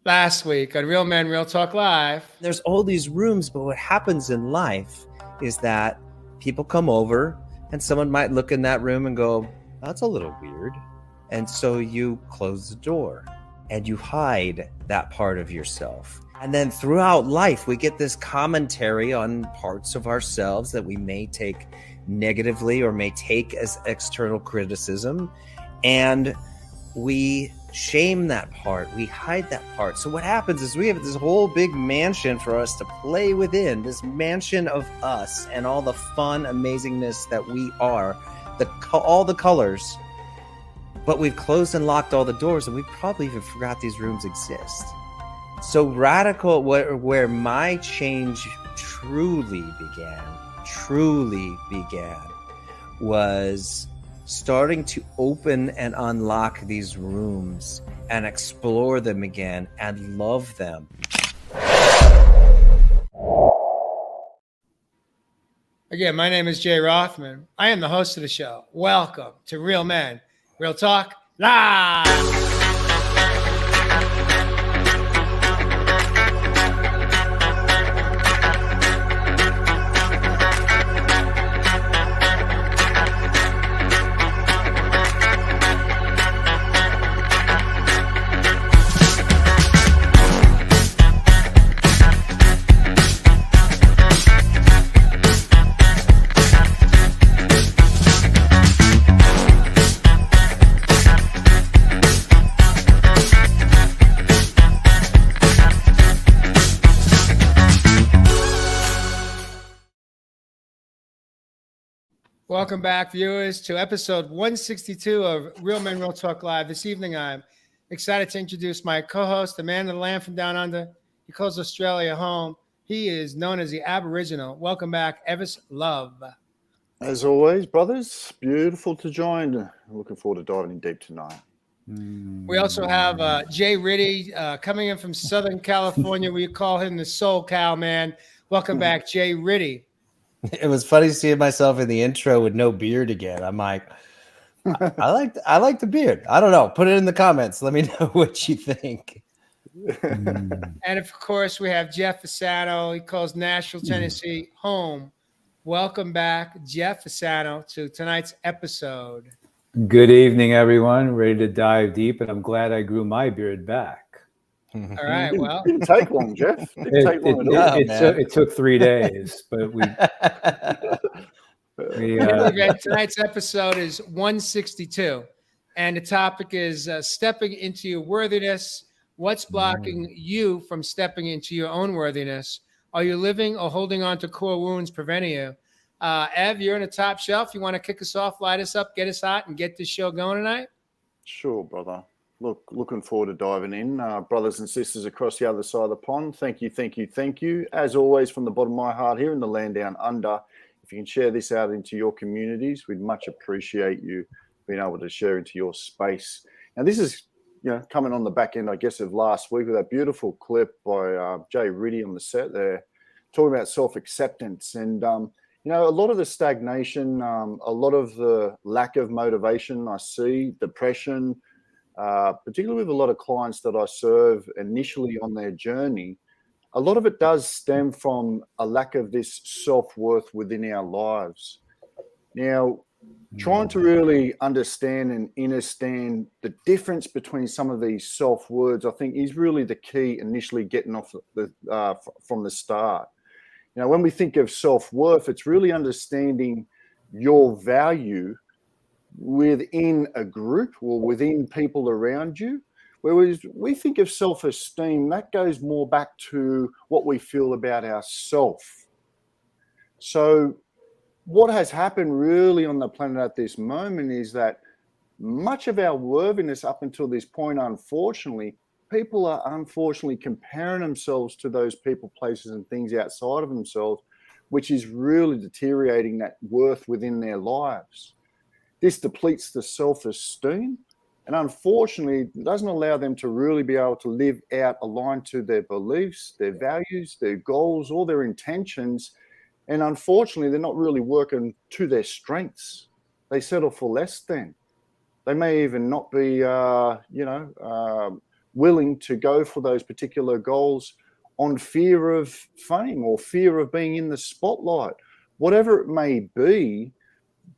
Last week on Real Men, Real Talk Live. There's all these rooms, but what happens in life is that people come over and someone might look in that room and go, that's a little weird. And so you close the door and you hide that part of yourself. And then throughout life, we get this commentary on parts of ourselves that we may take negatively or may take as external criticism. And we shame that part, we hide that part. So what happens is we have this whole big mansion for us to play within, this mansion of us and all the fun amazingness that we are, all the colors, but we've closed and locked all the doors, and we probably even forgot these rooms exist. So radical, where my change truly began was starting to open and unlock these rooms and explore them again and love them. Again, my name is Jay Rothman. I am the host of the show. Welcome to Real Men, Real Talk Live. Welcome back, viewers, to episode 162 of Real Men, Real Talk Live. This evening, I'm excited to introduce my co-host, the man of the land from down under. He calls Australia home. He is known as the Aboriginal. Welcome back, Evis Love. As always, brothers, beautiful to join. I'm looking forward to diving in deep tonight. We also have Jay Ritty coming in from Southern California. We call him the Soul Cow Man. Welcome back, Jay Ritty. It was funny seeing myself in the intro with no beard again. I'm like, I like the beard. I don't know. Put it in the comments. Let me know what you think. And of course, we have Jeff Fasano. He calls Nashville, Tennessee home. Welcome back, Jeff Fasano, to tonight's episode. Good evening, everyone. Ready to dive deep, and I'm glad I grew my beard back. All right, well. Didn't take long, Jeff. Didn't take long at all. It took 3 days, but tonight's episode is 162, and the topic is stepping into your worthiness. What's blocking you from stepping into your own worthiness? Are you living or holding on to core wounds preventing you? Ev, you're in the top shelf. You want to kick us off, light us up, get us hot, and get this show going tonight? Sure, brother. Looking forward to diving in. Brothers and sisters across the other side of the pond, thank you. As always, from the bottom of my heart here in the land down under, if you can share this out into your communities, we'd much appreciate you being able to share into your space. Now, this is coming on the back end, I guess, of last week with that beautiful clip by Jay Ritty on the set there, talking about self-acceptance. And, a lot of the stagnation, a lot of the lack of motivation I see, depression, particularly with a lot of clients that I serve initially on their journey, a lot of it does stem from a lack of this self-worth within our lives. Now, trying to really understand and understand the difference between some of these self-words, I think, is really the key initially getting off from the start. When we think of self-worth, it's really understanding your value within a group or within people around you. Whereas we think of self-esteem, that goes more back to what we feel about ourselves. So what has happened really on the planet at this moment is that much of our worthiness up until this point, unfortunately, people are unfortunately comparing themselves to those people, places, and things outside of themselves, which is really deteriorating that worth within their lives. This depletes the self-esteem, and unfortunately, it doesn't allow them to really be able to live out aligned to their beliefs, their values, their goals, or their intentions. And unfortunately, they're not really working to their strengths. They settle for less than. They may even not be, willing to go for those particular goals on fear of fame or fear of being in the spotlight, whatever it may be.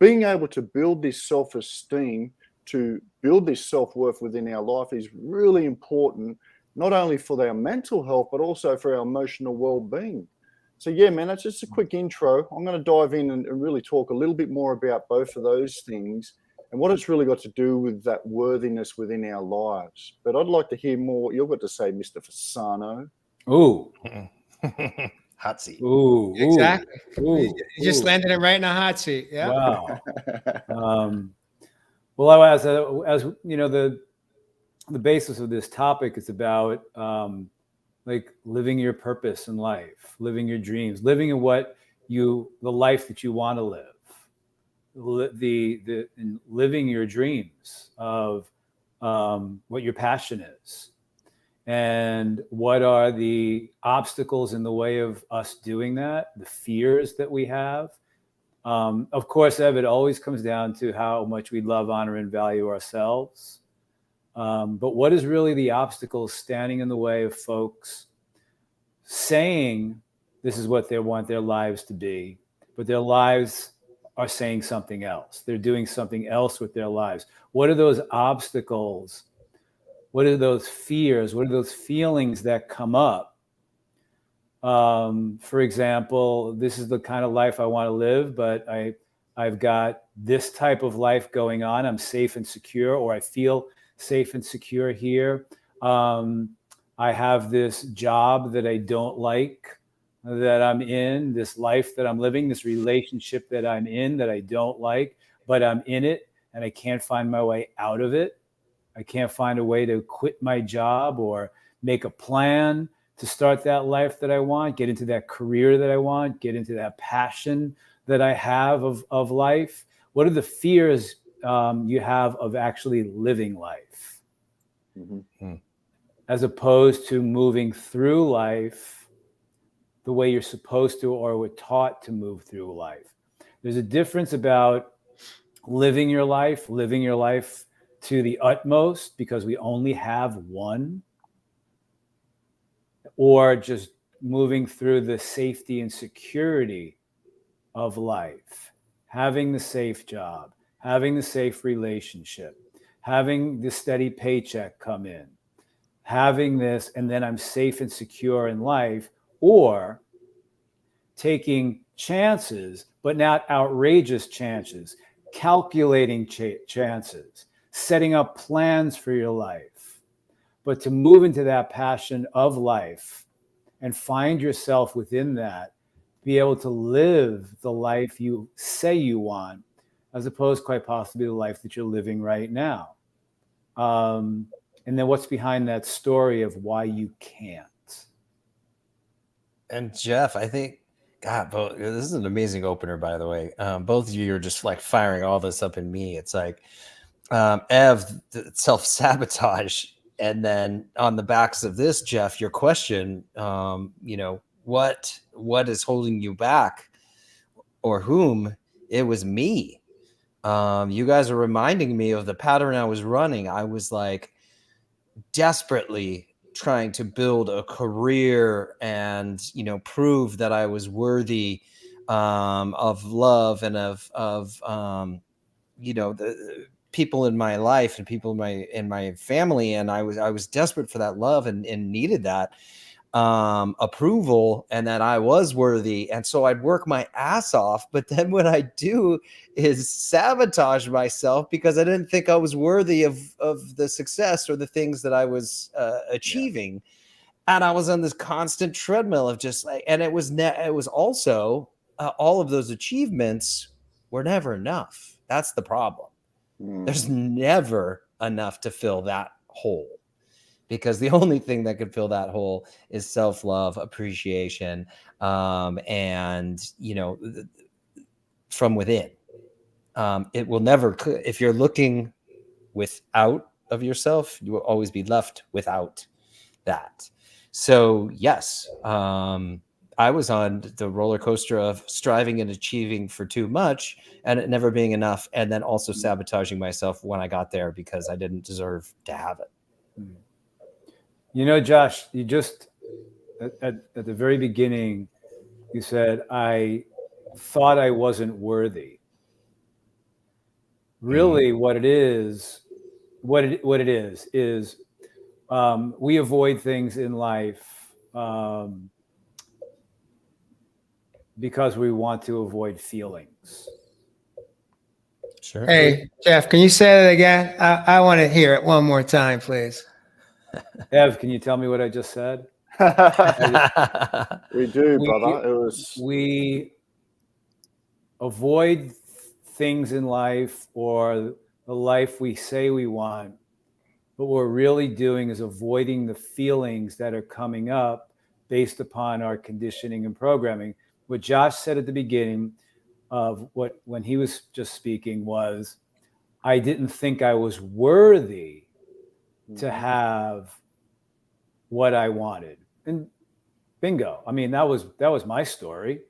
Being able to build this self-esteem, to build this self-worth within our life is really important, not only for our mental health, but also for our emotional well-being. So yeah, man, that's just a quick intro. I'm going to dive in and really talk a little bit more about both of those things and what it's really got to do with that worthiness within our lives. But I'd like to hear more what you've got to say, Mr. Fasano. Ooh. Hot seat. Ooh. Exactly. Ooh. You just landed it right in a hot seat. Yeah. Wow. Well, as you know, the basis of this topic is about like living your purpose in life, living your dreams, living in the life that you want to live, in living your dreams of what your passion is, and what are the obstacles in the way of us doing that, the fears that we have. Of course, Ev, it always comes down to how much we love, honor, and value ourselves. But what is really the obstacle standing in the way of folks saying this is what they want their lives to be, but their lives are saying something else. They're doing something else with their lives. What are those obstacles? What are those fears? What are those feelings that come up? For example, this is the kind of life I want to live, but I've got this type of life going on. I'm safe and secure, or I feel safe and secure here. I have this job that I don't like, that I'm in, this life that I'm living, this relationship that I'm in that I don't like, but I'm in it and I can't find my way out of it. I can't find a way to quit my job or make a plan to start that life that I want, get into that career that I want, get into that passion that I have of life. What are the fears you have of actually living life? Mm-hmm. As opposed to moving through life the way you're supposed to or were taught to move through life. There's a difference about living your life to the utmost because we only have one, or just moving through the safety and security of life, having the safe job, having the safe relationship, having the steady paycheck come in, having this, and then I'm safe and secure in life, or taking chances, but not outrageous chances, calculating chances, setting up plans for your life, but to move into that passion of life and find yourself within that, be able to live the life you say you want, as opposed quite possibly the life that you're living right now. And then what's behind that story of why you can't? And Jeff, I think, God, this is an amazing opener, by the way. Both of you are just like firing all this up in me. It's like, Ev, self-sabotage. And then on the backs of this, Jeff, your question, what is holding you back, or whom? It was me. You guys are reminding me of the pattern I was running. I was like desperately trying to build a career and, prove that I was worthy of love and of the people in my life and people in my family. And I was desperate for that love and needed that approval, and that I was worthy. And so I'd work my ass off. But then what I do is sabotage myself because I didn't think I was worthy of the success or the things that I was achieving. Yeah. And I was on this constant treadmill of just like, and it was also all of those achievements were never enough. That's the problem. There's never enough to fill that hole, because the only thing that could fill that hole is self-love, appreciation, and from within. It will never, if you're looking without of yourself, you will always be left without that. So yes, I was on the roller coaster of striving and achieving for too much and it never being enough, and then also sabotaging myself when I got there because I didn't deserve to have it. You know, Josh, you just at the very beginning, you said, I thought I wasn't worthy. Really, what it is, is we avoid things in life because we want to avoid feelings. Sure. Hey, Jeff, can you say that again? I want to hear it one more time, please. Ev, can you tell me what I just said? We do, brother. It was We avoid things in life or the life we say we want, but what we're really doing is avoiding the feelings that are coming up based upon our conditioning and programming. What Josh said at the beginning of when he was just speaking was, I didn't think I was worthy to have what I wanted. And bingo. I mean, that was my story.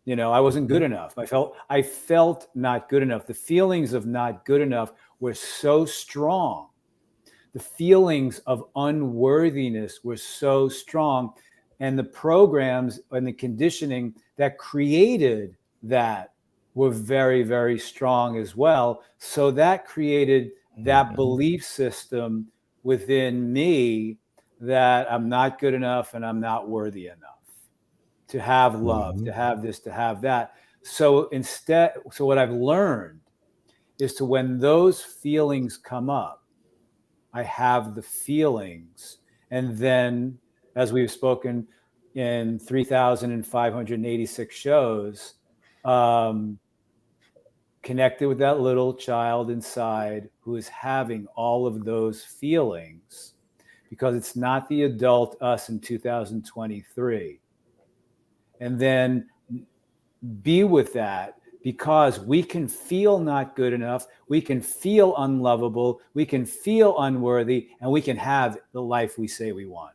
You know, I wasn't good enough. I felt not good enough. The feelings of not good enough were so strong. The feelings of unworthiness were so strong. And the programs and the conditioning that created that were very, very strong as well. So that created that belief system within me that I'm not good enough and I'm not worthy enough to have love, to have this, to have that. So what I've learned is to, when those feelings come up, I have the feelings. And then, as we've spoken in 3,586 shows, connected with that little child inside who is having all of those feelings, because it's not the adult us in 2023. And then be with that, because we can feel not good enough, we can feel unlovable, we can feel unworthy, and we can have the life we say we want.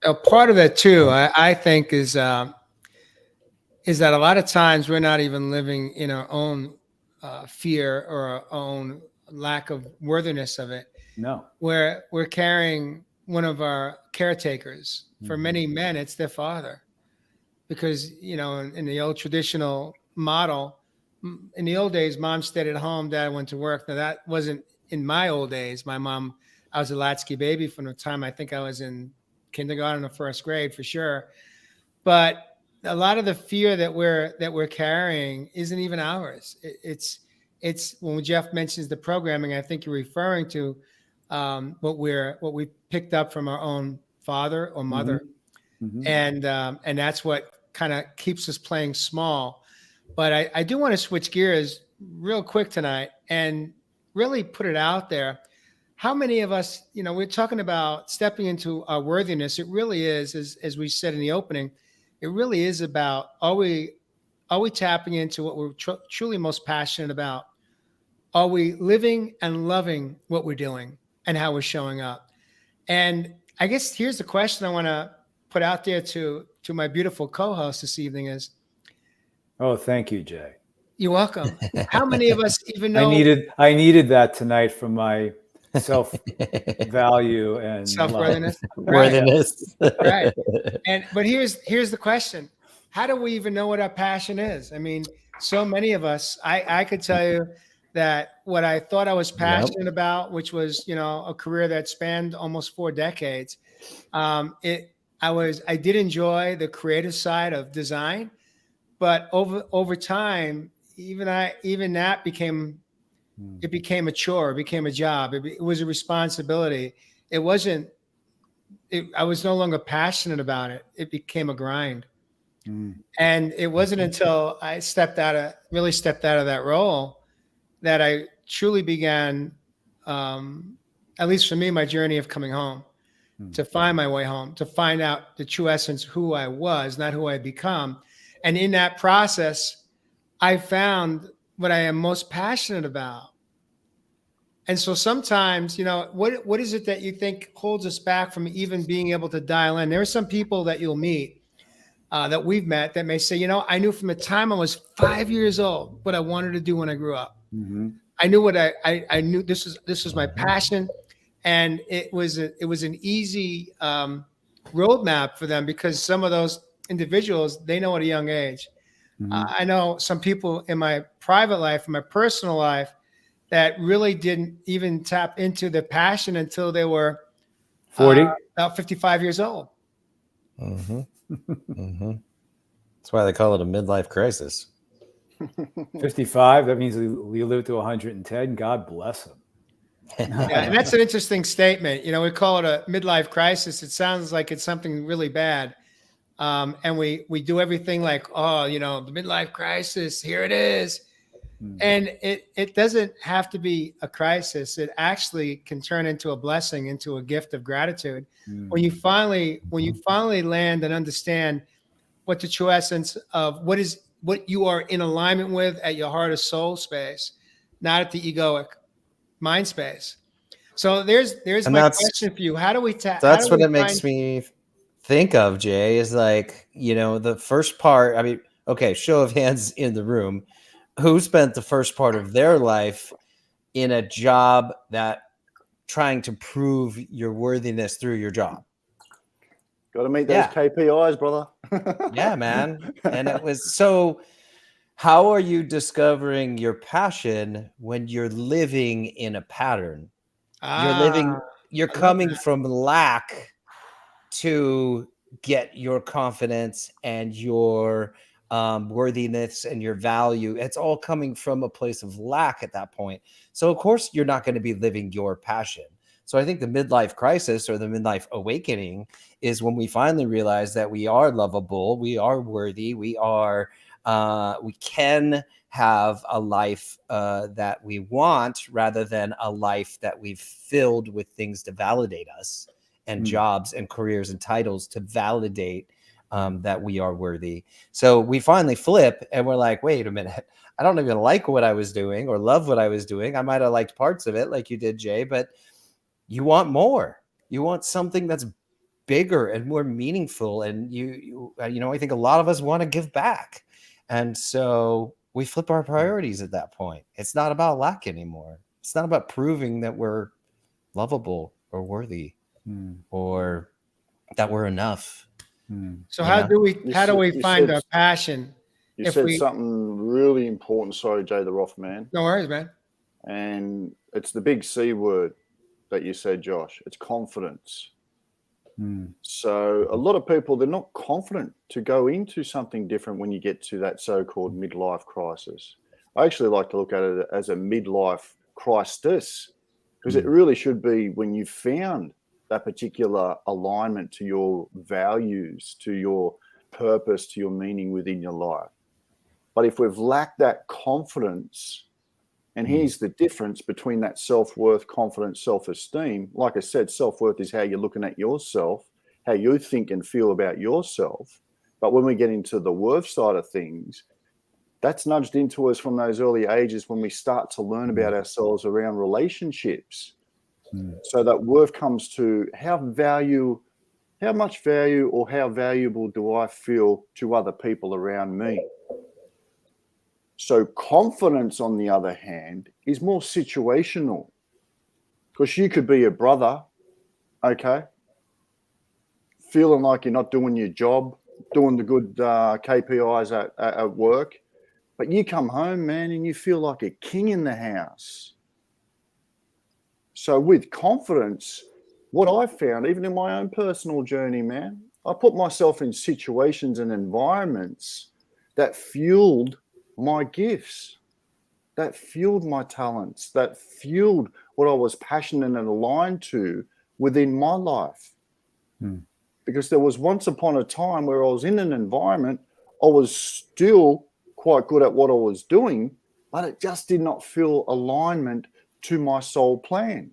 A part of that too, I think, is that a lot of times we're not even living in our own fear or our own lack of worthiness of it. No. Where we're carrying one of our caretakers. For many men, it's their father. Because, you know, in the old traditional model, in the old days, mom stayed at home, dad went to work. Now, that wasn't in my old days. My mom, I was a latchkey baby from the time I think I was in kindergarten or first grade for sure. But a lot of the fear that we're carrying isn't even ours. It's when Jeff mentions the programming, I think you're referring to what we picked up from our own father or mother. And that's what kind of keeps us playing small. But I do want to switch gears real quick tonight and really put it out there. How many of us, you know, we're talking about stepping into our worthiness. It really is, as we said in the opening, it really is about, are we tapping into what we're truly most passionate about? Are we living and loving what we're doing and how we're showing up? And I guess here's the question I want to put out there to my beautiful co-host this evening is, oh, thank you, Jay. You're welcome. How many of us even know I needed that tonight from my self-value and self-worthiness? Worthiness. Right. But here's the question. How do we even know what our passion is? I mean, so many of us, I could tell you that what I thought I was passionate about, which was, you know, a career that spanned almost 4 decades. I did enjoy the creative side of design, but over time, even that became a chore, it became a job. It was a responsibility. I was no longer passionate about it. It became a grind. And it wasn't until I really stepped out of that role that I truly began, at least for me, my journey of coming home, to find my way home, to find out the true essence, who I was, not who I become. And in that process, I found what I am most passionate about. And so sometimes, you know, what is it that you think holds us back from even being able to dial in? There are some people that you'll meet, that we've met, that may say, you know, I knew from the time I was 5 years old what I wanted to do when I grew up. I knew what I knew this was my passion, and it was an easy roadmap for them, because some of those individuals, they know at a young age. I know some people in my private life, in my personal life, that really didn't even tap into their passion until they were 40. about 55 years old. Mm-hmm. Mm-hmm. That's why they call it a midlife crisis. 55. That means we live to 110. God bless them. Yeah, and that's an interesting statement. You know, we call it a midlife crisis. It sounds like it's something really bad. And we do everything like, oh, you know, the midlife crisis, here it is. And it doesn't have to be a crisis. It actually can turn into a blessing, into a gift of gratitude. When you finally land and understand what the true essence of what you are in alignment with at your heart or soul space, not at the egoic mind space. So there's And my that's question for you. How do we that's what it makes me think of, Jay, is like, you know, the first part. I mean, okay, show of hands in the room, who spent the first part of their life in a job that trying to prove your worthiness through your job? Got to meet those KPIs, brother. Yeah, man. And it was so. How are you discovering your passion when you're living in a pattern? You're coming from lack to get your confidence and your worthiness and your value. It's all coming from a place of lack at that point. So of course you're not going to be living your passion. So I think the midlife crisis or the midlife awakening is when we finally realize that we are lovable, we are worthy, we can have a life that we want, rather than a life that we've filled with things to validate us, and jobs and careers and titles to validate that we are worthy. So we finally flip and we're like, wait a minute, I don't even like what I was doing or love what I was doing. I might have liked parts of it like you did, Jay, but you want more. You want something that's bigger and more meaningful. And you know, I think a lot of us want to give back. And so we flip our priorities at that point. It's not about lack anymore. It's not about proving that we're lovable or worthy or that we're enough. So how do we find our passion? You said something really important. Sorry, Jay the Roth man. No worries, man. And it's the big C word that you said, Josh. It's confidence. So a lot of people, they're not confident to go into something different when you get to that so-called midlife crisis. I actually like to look at it as a midlife crisis, because it really should be when you've found that particular alignment to your values, to your purpose, to your meaning within your life. But if we've lacked that confidence, and here's the difference between that self-worth, confidence, self-esteem. Like I said, self-worth is how you're looking at yourself, how you think and feel about yourself. But when we get into the worth side of things, that's nudged into us from those early ages when we start to learn about ourselves around relationships. So that worth comes to how much value or how valuable do I feel to other people around me? So confidence, on the other hand, is more situational, because you could be a brother, okay, feeling like you're not doing your job, doing the good KPIs at work, but you come home, man, and you feel like a king in the house. So with confidence, what I found, even in my own personal journey, man, I put myself in situations and environments that fueled my gifts, that fueled my talents, that fueled what I was passionate and aligned to within my life. Because there was once upon a time where I was in an environment, I was still quite good at what I was doing, but it just did not feel alignment to my soul plan.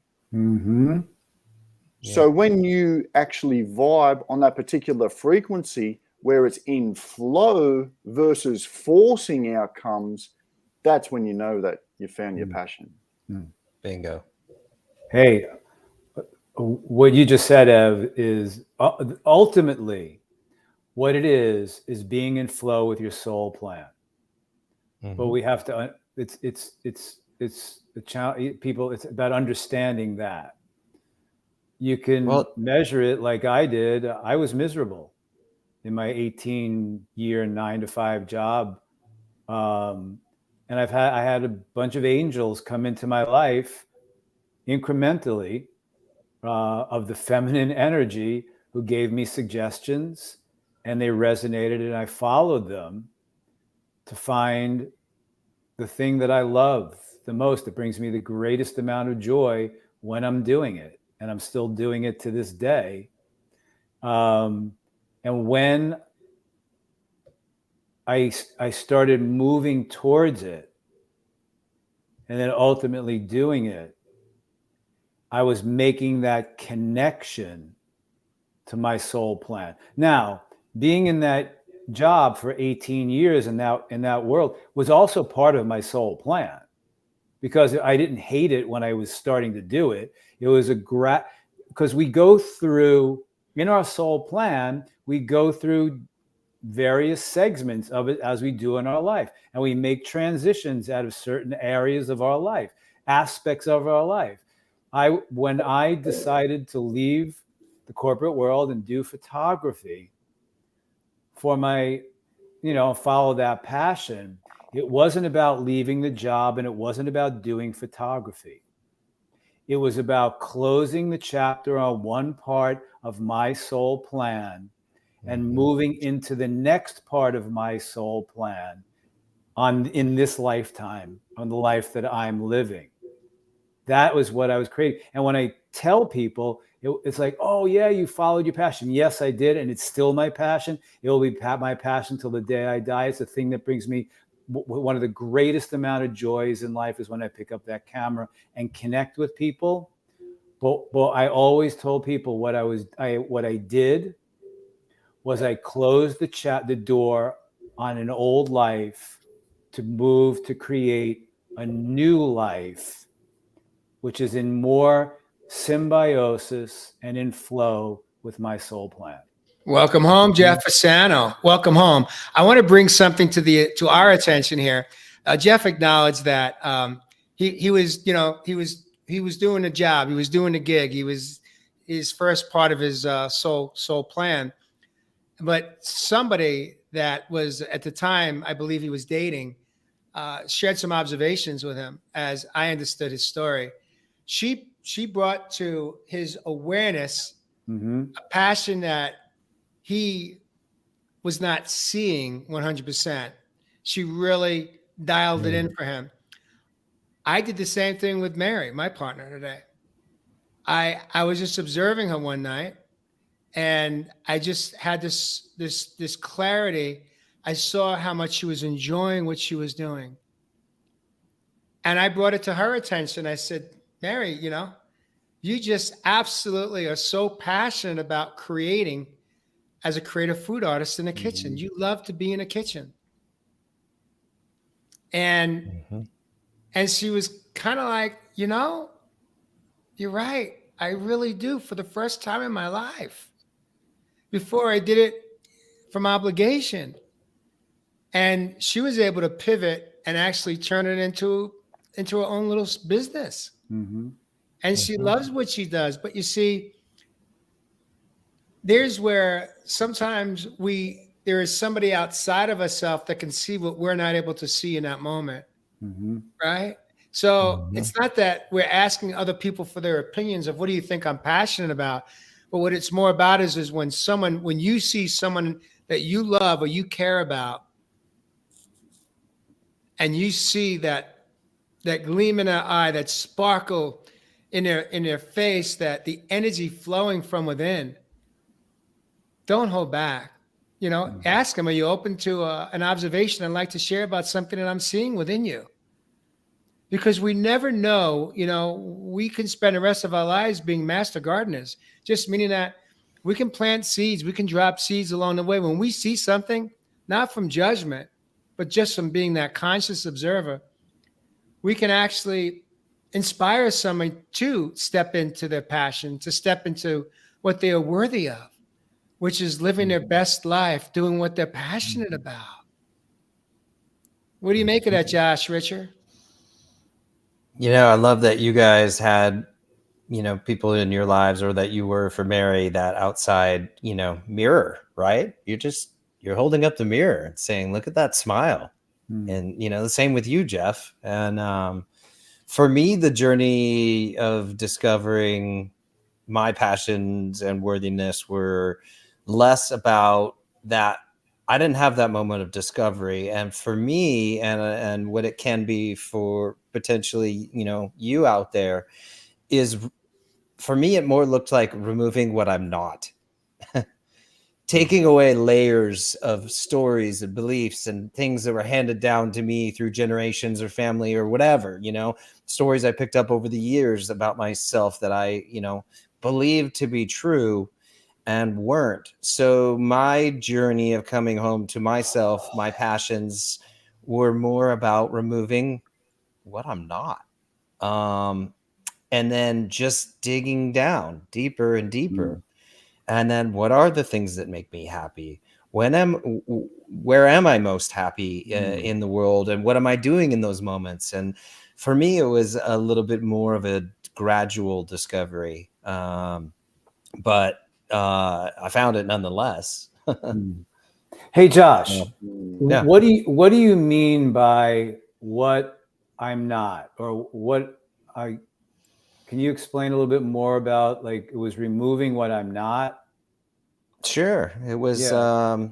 So when you actually vibe on that particular frequency where it's in flow versus forcing outcomes, that's when you know that you found your passion. Bingo. Hey, what you just said, Ev, is ultimately what it is being in flow with your soul plan. But we have to, it's a challenge, people, it's about understanding that. you can measure it like I did. I was miserable in my 18-year 9-to-5 job. And I had a bunch of angels come into my life incrementally of the feminine energy who gave me suggestions, and they resonated, and I followed them to find the thing that I love the most, that brings me the greatest amount of joy when I'm doing it. And I'm still doing it to this day. And when I started moving towards it and then ultimately doing it, I was making that connection to my soul plan. Now, being in that job for 18 years in that world was also part of my soul plan, because I didn't hate it when I was starting to do it. It was because we go through, in our soul plan, we go through various segments of it as we do in our life. And we make transitions out of certain areas of our life, aspects of our life. When I decided to leave the corporate world and do photography for my, follow that passion, it wasn't about leaving the job, and it wasn't about doing photography. It was about closing the chapter on one part of my soul plan and moving into the next part of my soul plan in this lifetime, on the life that I'm living. That was what I was creating. And when I tell people, it's like, oh yeah, you followed your passion. Yes, I did. And it's still my passion. It will be my passion till the day I die. It's the thing that brings me one of the greatest amount of joys in life, is when I pick up that camera and connect with people. But I always told people what I did was I closed the door on an old life to move to create a new life, which is in more symbiosis and in flow with my soul plan. Welcome home, Jeff Fasano. Welcome home. I want to bring something to our attention here. Jeff acknowledged that he was doing a job. He was doing a gig. He was his first part of his soul plan. But somebody that was at the time, I believe he was dating, shared some observations with him, as I understood his story. She brought to his awareness a passion that he was not seeing 100%. She really dialed it in for him. I did the same thing with Mary, my partner today. I was just observing her one night, and I just had this clarity. I saw how much she was enjoying what she was doing. And I brought it to her attention. I said, Mary, you just absolutely are so passionate about creating as a creative food artist in the kitchen. You love to be in a kitchen. And she was kind of like, you're right. I really do, for the first time in my life. Before I did it from obligation. And she was able to pivot and actually turn it into her own little business. And she loves what she does. But you see, there's where sometimes there is somebody outside of ourselves that can see what we're not able to see in that moment. Right? So it's not that we're asking other people for their opinions of what do you think I'm passionate about, but what it's more about is when you see someone that you love or you care about, and you see that gleam in their eye, that sparkle in their face, that the energy flowing from within, don't hold back. Ask them, are you open to an observation I'd like to share about something that I'm seeing within you? Because we never know, we can spend the rest of our lives being master gardeners, just meaning that we can plant seeds, we can drop seeds along the way. When we see something, not from judgment, but just from being that conscious observer, we can actually inspire someone to step into their passion, to step into what they are worthy of, which is living their best life, doing what they're passionate about. What do you make of that, Josh, Richard? I love that you guys had people in your lives, or that you were for Mary, that outside, mirror, right? You're holding up the mirror and saying, look at that smile. And, the same with you, Jeff. And for me, the journey of discovering my passions and worthiness were less about that. I didn't have that moment of discovery. And for me, and what it can be for potentially, you out there, is, for me, it more looked like removing what I'm not. Taking away layers of stories and beliefs and things that were handed down to me through generations or family or whatever, stories I picked up over the years about myself that I, believed to be true and weren't. So my journey of coming home to myself, my passions, were more about removing what I'm not. And then just digging down deeper and deeper. And then, what are the things that make me happy? Where am I most happy in the world? And what am I doing in those moments? And for me, it was a little bit more of a gradual discovery. But I found it nonetheless. Hey, Josh, Yeah. what do you mean by what I'm not, or what can you explain a little bit more about, like, it was removing what I'm not? Sure. It was, Yeah.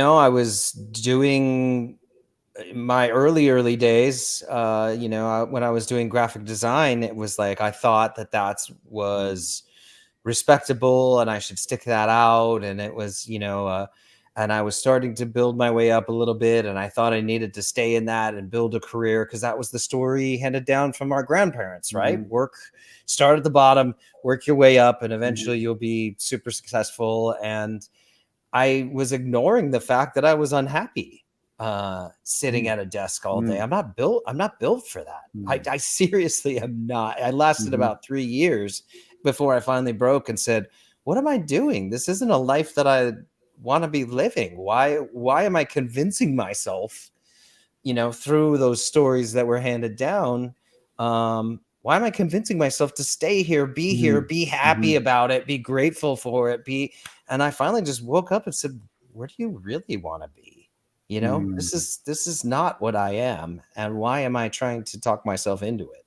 I was doing my early days, when I was doing graphic design, it was like, I thought that was respectable and I should stick that out. And it was, and I was starting to build my way up a little bit. And I thought I needed to stay in that and build a career, because that was the story handed down from our grandparents, right? Start at the bottom, work your way up, and eventually you'll be super successful. And I was ignoring the fact that I was unhappy sitting at a desk all day. I'm not built for that. I seriously am not. I lasted about 3 years before I finally broke and said, what am I doing? This isn't a life that I want to be living. Why am I convincing myself, through those stories that were handed down? Why am I convincing myself to stay here, be happy about it, be grateful for it, and I finally just woke up and said, where do you really want to be? This is not what I am. And why am I trying to talk myself into it?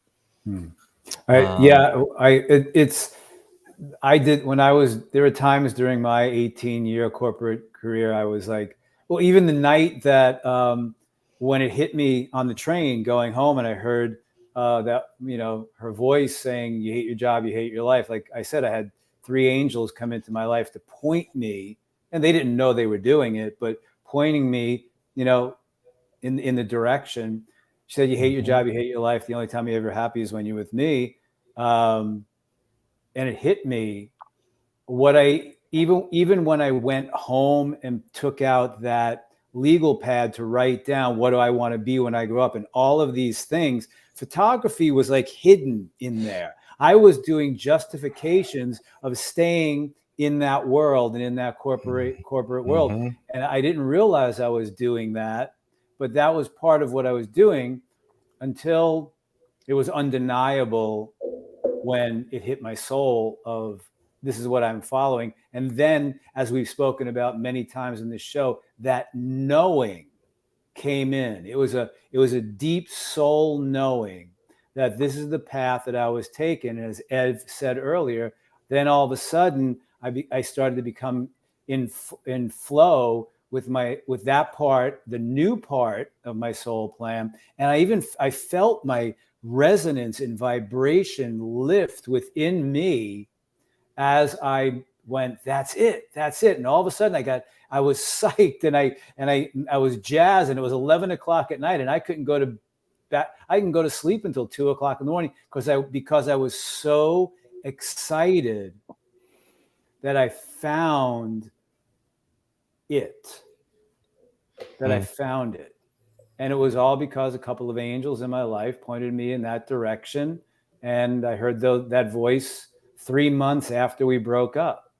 There were times during my 18-year corporate career, I was like, well, even the night that, when it hit me on the train going home, and I heard that, her voice saying, you hate your job, you hate your life. Like I said, I had 3 angels come into my life to point me, and they didn't know they were doing it, but pointing me, in the direction. She said, you hate your job, you hate your life. The only time you're ever happy is when you're with me. And it hit me. Even when I went home and took out that legal pad to write down, what do I want to be when I grow up, and all of these things, photography was like hidden in there. I was doing justifications of staying in that world and in that corporate world. And I didn't realize I was doing that, but that was part of what I was doing, until it was undeniable when it hit my soul of, this is what I'm following. And then, as we've spoken about many times in this show, that knowing came in. It was a deep soul knowing that this is the path that I was taking. As Ed said earlier, then all of a sudden I started to become in flow with that part, the new part of my soul plan. And I felt my resonance and vibration lift within me as I went, that's it. And all of a sudden I was psyched, and I was jazzed, and it was 11 o'clock at night, and I couldn't go to sleep until 2 o'clock in the morning, because I was so excited that I found it. I found it. And it was all because a couple of angels in my life pointed me in that direction. And I heard that voice 3 months after we broke up.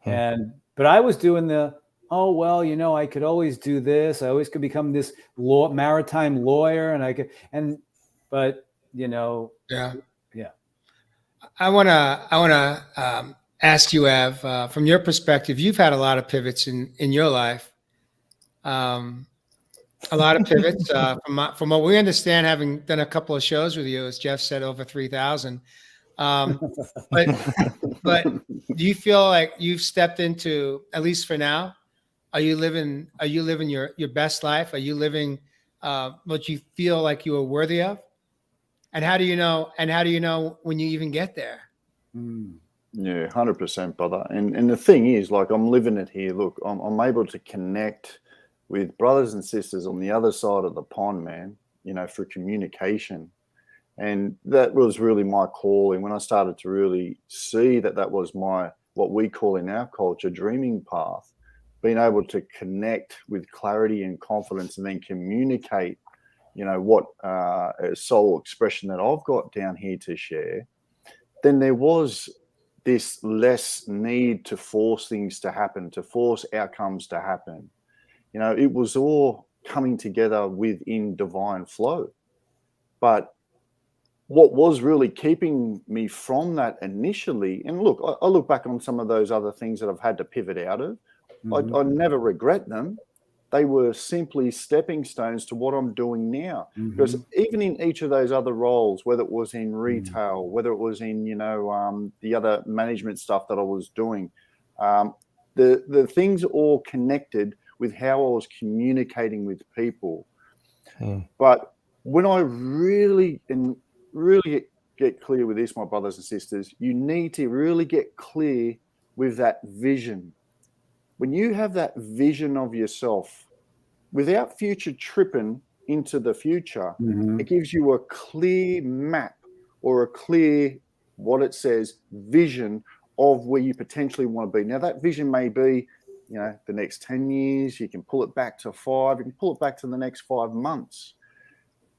But I was doing I could always do this. I always could become this maritime lawyer, and I could, but Yeah. I wanna ask you, Ev, from your perspective, you've had a lot of pivots in your life. Um, a lot of pivots. From what we understand, having done a couple of shows with you, as Jeff said, over 3,000. Um, but but do you feel like you've stepped into, at least for now, are you living your best life? Are you living what you feel like you are worthy of? And how do you know? And how do you know when you even get there? Mm. Yeah, 100%, brother. And the thing is, like, I'm living it here. Look, I'm able to connect with brothers and sisters on the other side of the pond, man, through communication. And that was really my calling when I started to really see that that was my, what we call in our culture, dreaming path, being able to connect with clarity and confidence and then communicate, what soul expression that I've got down here to share. Then there was this less need to force things to happen, to force outcomes to happen. It was all coming together within divine flow. But what was really keeping me from that initially, and look, I look back on some of those other things that I've had to pivot out of. I never regret them. They were simply stepping stones to what I'm doing now. Because even in each of those other roles, whether it was in retail, whether it was in, the other management stuff that I was doing, the things all connected with how I was communicating with people. But when I really get clear with this, my brothers and sisters, you need to really get clear with that vision. When you have that vision of yourself, without future tripping into the future, it gives you a clear map or a clear, what it says, vision of where you potentially want to be. Now, that vision may be, the next 10 years, you can pull it back to 5, you can pull it back to the next 5 months.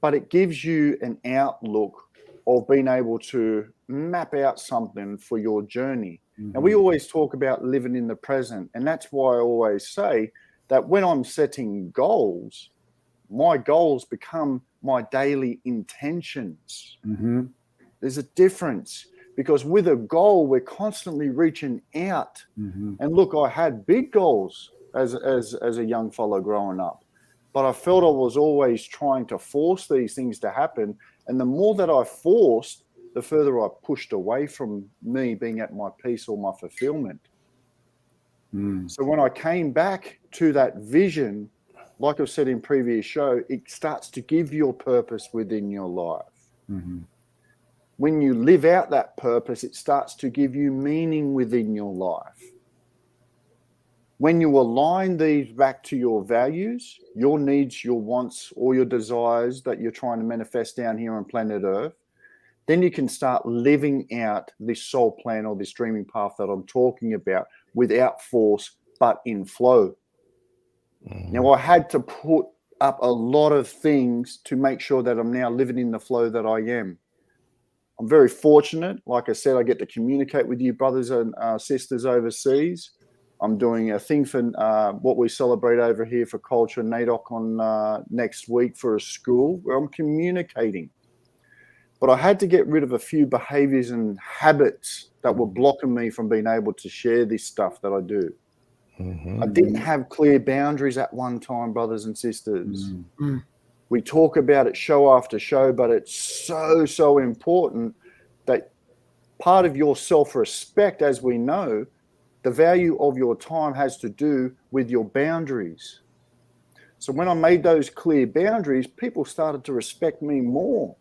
But it gives you an outlook of being able to map out something for your journey. And we always talk about living in the present. And that's why I always say that when I'm setting goals, my goals become my daily intentions. There's a difference, because with a goal, we're constantly reaching out. And look, I had big goals as a young fellow growing up, but I felt I was always trying to force these things to happen. And the more that I forced, the further I pushed away from me being at my peace or my fulfillment. So when I came back to that vision, like I've said in previous show, it starts to give you a purpose within your life. When you live out that purpose, it starts to give you meaning within your life. When you align these back to your values, your needs, your wants, or your desires that you're trying to manifest down here on planet Earth, then you can start living out this soul plan or this dreaming path that I'm talking about without force, but in flow. Now, I had to put up a lot of things to make sure that I'm now living in the flow that I am. I'm very fortunate. Like I said, I get to communicate with you brothers and sisters overseas. I'm doing a thing for what we celebrate over here for culture, NAIDOC, on next week for a school where I'm communicating. But I had to get rid of a few behaviors and habits that were blocking me from being able to share this stuff that I do. I didn't have clear boundaries at one time, brothers and sisters. We talk about it show after show, but it's so important that part of your self-respect, as we know, the value of your time has to do with your boundaries. So when I made those clear boundaries, people started to respect me more.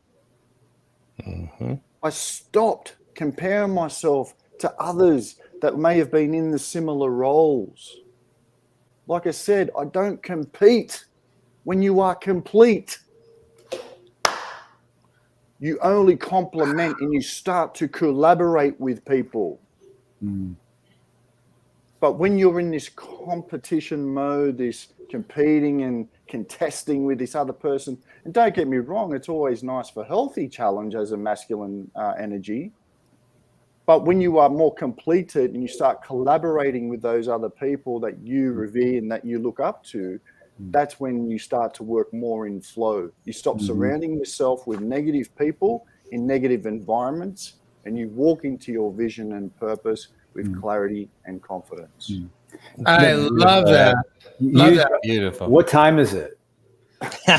I stopped comparing myself to others that may have been in the similar roles. Like I said, I don't compete when you are complete. You only complement and you start to collaborate with people. But when you're in this competition mode, this competing and contesting with this other person, and don't get me wrong, it's always nice for healthy challenge as a masculine energy. But when you are more completed and you start collaborating with those other people that you revere and that you look up to, that's when you start to work more in flow. You stop surrounding yourself with negative people in negative environments, and you walk into your vision and purpose with clarity and confidence. I love that. Love that. Beautiful. What time is it?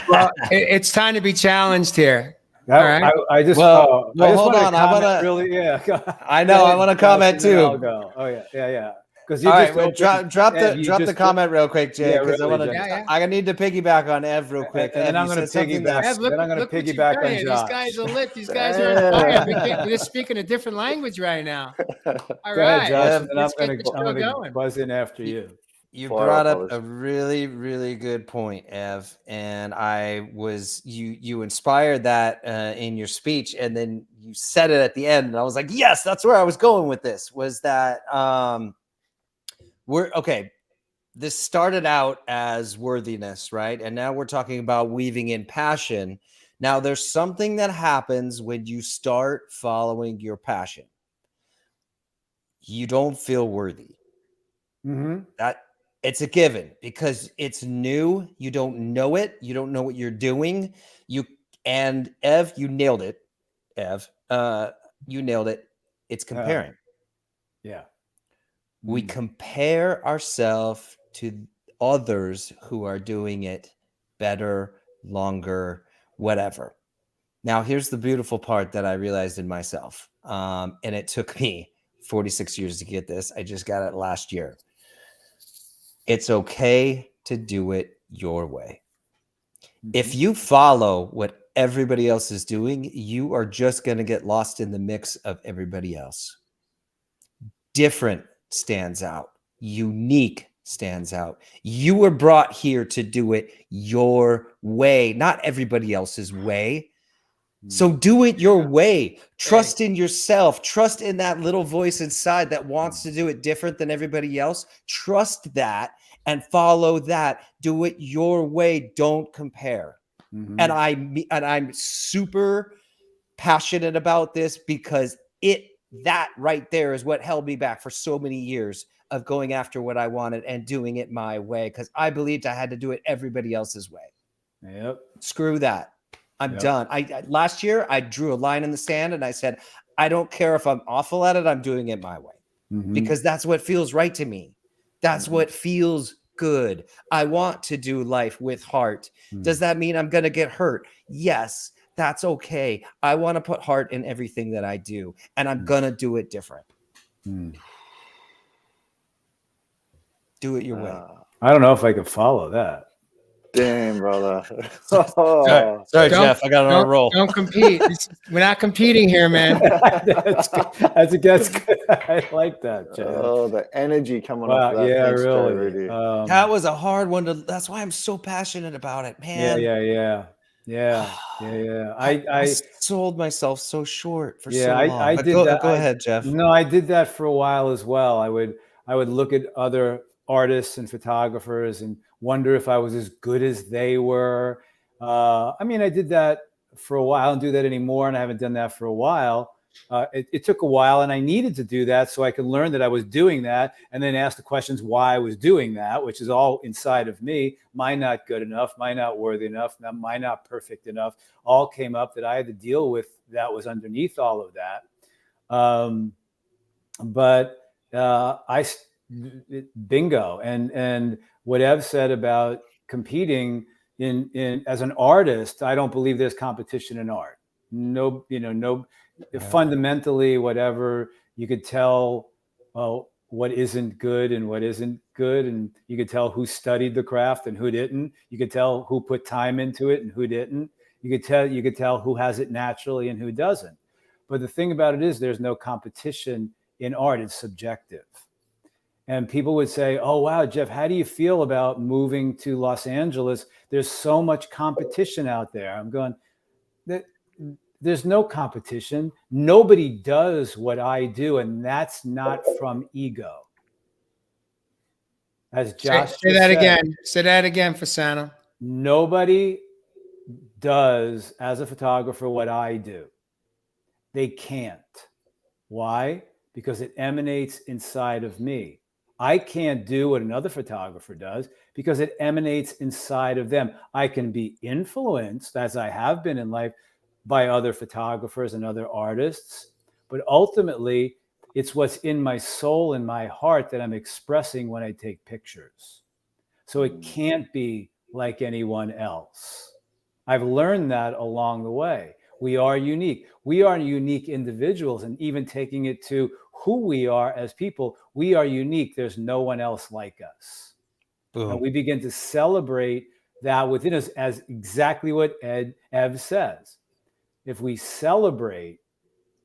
Well, it's time to be challenged here. That, All right. I just, Well, I just hold wanted on. to I comment wanna- really, yeah. I know. I want to comment Then I'll too. go. Oh yeah. Because All right, well, drop the comment real quick, Jay, Yeah, because really, I want to. Jeff. I need to piggyback on Ev real quick. And then Ev, I'm you going to said something piggyback. that's- Ev, look, Then I'm going to look what you've piggyback done on here. Josh. These guys are lit. These guys are on fire. We're speaking a different language right now. All Go right. ahead, Josh. And Let's I'm get going the show to going. buzz in after you. You Fire brought up, up brothers. a really, really good point, Ev, and you inspired that in your speech, and then you said it at the end, and I was like, yes, that's where I was going with this. Was that we're okay? This started out as worthiness, right? And now we're talking about weaving in passion. Now, there's something that happens when you start following your passion. You don't feel worthy. That it's a given because it's new. You don't know it. You don't know what you're doing. And Ev, you nailed it. Ev, you nailed it. It's comparing. Yeah. We compare ourselves to others who are doing it better, longer, whatever. Now, here's the beautiful part that I realized in myself. And it took me 46 years to get this. I just got it last year. It's okay to do it your way. If you follow what everybody else is doing, you are just going to get lost in the mix of everybody else. Different stands out. Unique stands out. You were brought here to do it your way, not everybody else's way. So do it your way. Trust in yourself. Trust in that little voice inside that wants to do it different than everybody else. Trust that and follow that. Do it your way. Don't compare. And I'm super passionate about this because that right there is what held me back for so many years of going after what I wanted and doing it my way, because I believed I had to do it everybody else's way. Yep. Screw that. I'm done. Last year I drew a line in the sand and I said, I don't care if I'm awful at it. I'm doing it my way because that's what feels right to me. That's what feels good. I want to do life with heart. Does that mean I'm going to get hurt? Yes, that's okay. I want to put heart in everything that I do, and I'm going to do it different. Do it your way. I don't know if I could follow that. Damn, brother. Sorry, Jeff. I got on a roll. Don't compete. We're not competing here, man. That's good. I like that, Jeff. Oh, the energy coming Wow, off that. yeah, Thanks, really. Rudy. That was a hard one to. That's why I'm so passionate about it, man. Yeah. I sold myself so short for so long. I did that. Go ahead, Jeff. No, I did that for a while as well. I would look at other artists and photographers and wonder if I was as good as they were. I mean, I did that for a while. I don't do that anymore, and I haven't done that for a while. It took a while, and I needed to do that so I could learn that I was doing that, and then ask the questions why I was doing that, which is all inside of me. Am I not good enough? Am I not worthy enough? Am I not perfect enough? All came up that I had to deal with. That was underneath all of that. Bingo. And what Ev said about competing in as an artist, I don't believe there's competition in art. No. Fundamentally, whatever, you could tell what isn't good and what isn't good, and you could tell who studied the craft and who didn't. You could tell who put time into it and who didn't. You could tell who has it naturally and who doesn't. But the thing about it is there's no competition in art. It's subjective. And people would say, oh, wow, Jeff, how do you feel about moving to Los Angeles? There's so much competition out there. I'm going, there's no competition. Nobody does what I do, and that's not from ego. As Josh say that again. Say that again, Fasano. Nobody does, as a photographer, what I do. They can't. Why? Because it emanates inside of me. I can't do what another photographer does because it emanates inside of them. I can be influenced, as I have been in life, by other photographers and other artists, but ultimately it's what's in my soul and my heart that I'm expressing when I take pictures. So it can't be like anyone else. I've learned that along the way. We are unique. We are unique individuals, and even taking it to who we are as people, we are unique. There's no one else like us. Boom. And we begin to celebrate that within us, as exactly what Ev says. If we celebrate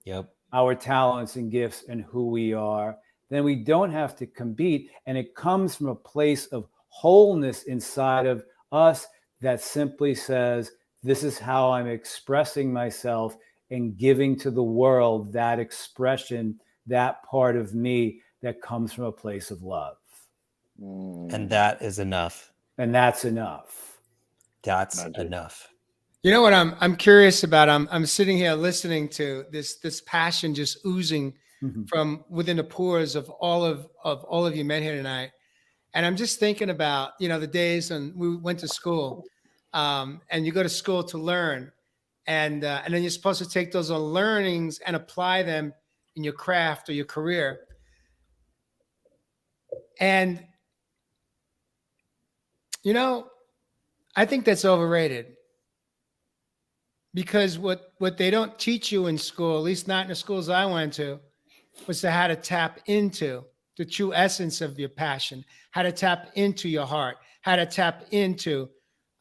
Yep. our talents and gifts and who we are, then we don't have to compete. And it comes from a place of wholeness inside of us that simply says, this is how I'm expressing myself and giving to the world that expression, that part of me that comes from a place of love. And that is enough. And that's enough. That's Magic. enough. You know what I'm curious about? I'm sitting here listening to this passion just oozing from within the pores of all of you men here tonight, and I'm just thinking about, you know, the days when we went to school, and you go to school to learn, and then you're supposed to take those learnings and apply them in your craft or your career, and you know, I think that's overrated. Because what they don't teach you in school, at least not in the schools I went to, was to how to tap into the true essence of your passion, how to tap into your heart, how to tap into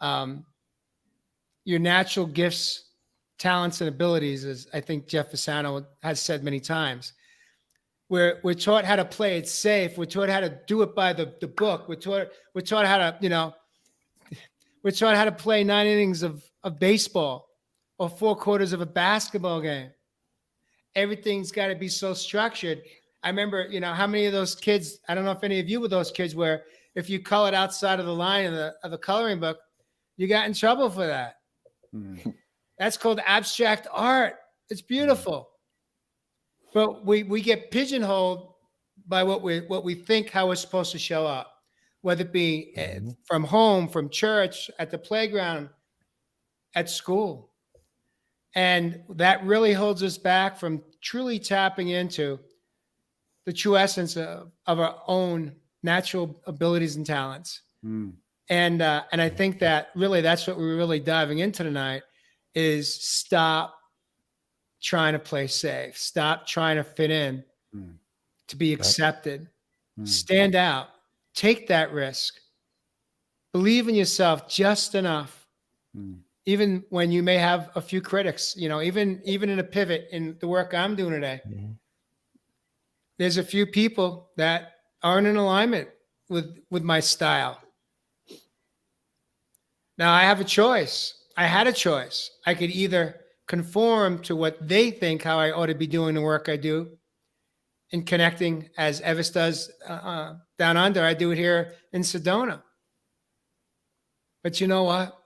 your natural gifts, talents, and abilities, as I think Jeff Fasano has said many times. We're taught how to play it safe. We're taught how to do it by the book. We're taught how to, you know, we're taught how to play 9 innings of baseball or 4 quarters of a basketball game. Everything's got to be so structured. I remember, you know, how many of those kids, I don't know if any of you were those kids where if you colored outside of the line of the coloring book, you got in trouble for that. That's called abstract art. It's beautiful. But we get pigeonholed by what we think how we're supposed to show up, whether it be from home, from church, at the playground, at school. And that really holds us back from truly tapping into the true essence of our own natural abilities and talents. And I think that really that's what we're really diving into tonight is stop trying to play safe. Stop trying to fit in to be accepted. Stand out. Take that risk. Believe in yourself just enough. Even when you may have a few critics, you know, even in a pivot in the work I'm doing today, there's a few people that aren't in alignment with my style. Now I have a choice. I had a choice. I could either conform to what they think how I ought to be doing the work I do in connecting as Evis does down under. I do it here in Sedona. But you know what?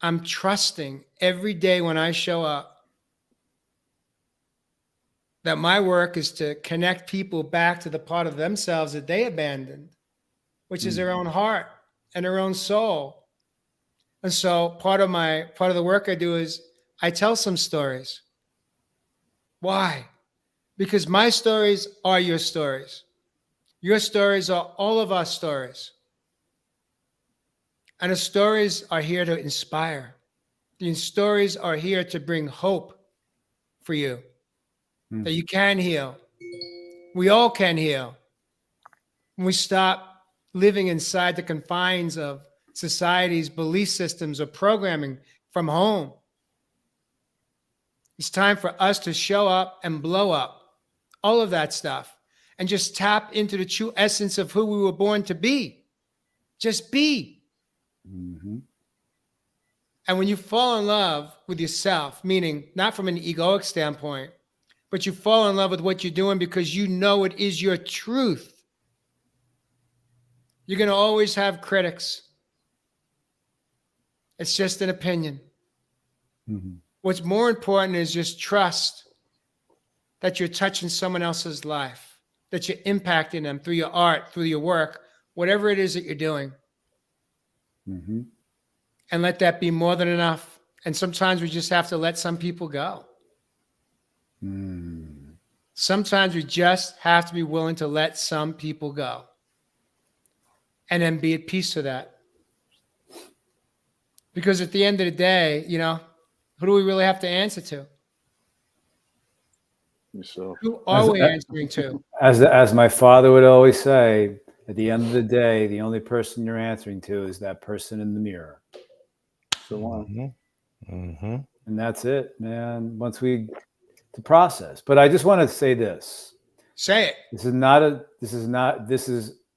I'm trusting every day when I show up that my work is to connect people back to the part of themselves that they abandoned, which is their own heart and their own soul. And so part of the work I do is I tell some stories. Why? Because my stories are your stories. Your stories are all of our stories. And the stories are here to inspire. The stories are here to bring hope for you, that you can heal. We all can heal. When we stop living inside the confines of society's belief systems or programming from home, it's time for us to show up and blow up all of that stuff and just tap into the true essence of who we were born to be. Just be. And when you fall in love with yourself, meaning not from an egoic standpoint, but you fall in love with what you're doing because you know it is your truth, you're going to always have critics. It's just an opinion. What's more important is just trust that you're touching someone else's life, that you're impacting them through your art, through your work, whatever it is that you're doing. And let that be more than enough. And sometimes we just have to let some people go. Sometimes we just have to be willing to let some people go and then be at peace with that. Because at the end of the day, you know, who do we really have to answer to? Yourself. Who are we answering to? As my father would always say, at the end of the day, the only person you're answering to is that person in the mirror. The one. And that's it, man. Once we the process. But I just want to say this. Say it. This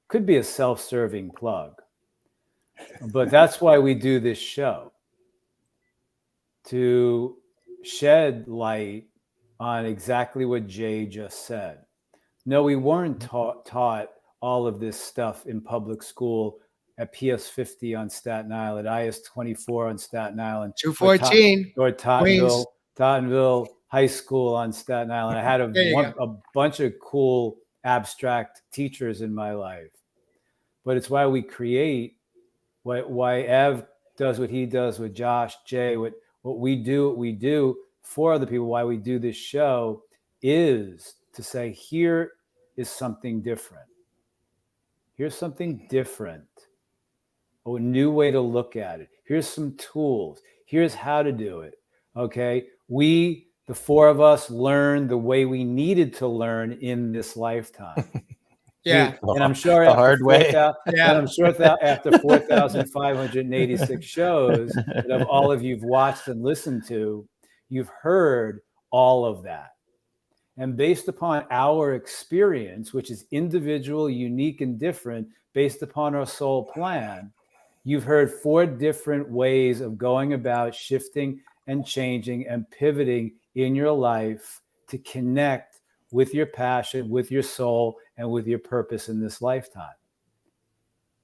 could be a self-serving plug. But that's why we do this show. To shed light on exactly what Jay just said. No, we weren't taught all of this stuff in public school at PS 50 on Staten Island, IS 24 on Staten Island, 214 or Tottenville High School on Staten Island. I had a bunch of cool abstract teachers in my life. But it's why we create, why Ev does what he does with Josh, Jay, what we do for other people, why we do this show is to say, here is something different. Here's something different. A new way to look at it. Here's some tools. Here's how to do it. Okay. The four of us learned the way we needed to learn in this lifetime. Yeah. And I'm sure the hard way. And I'm sure after 4,586 shows that of all of you've watched and listened to, you've heard all of that. And based upon our experience, which is individual, unique, and different, based upon our soul plan, you've heard 4 different ways of going about shifting and changing and pivoting in your life to connect with your passion, with your soul, and with your purpose in this lifetime.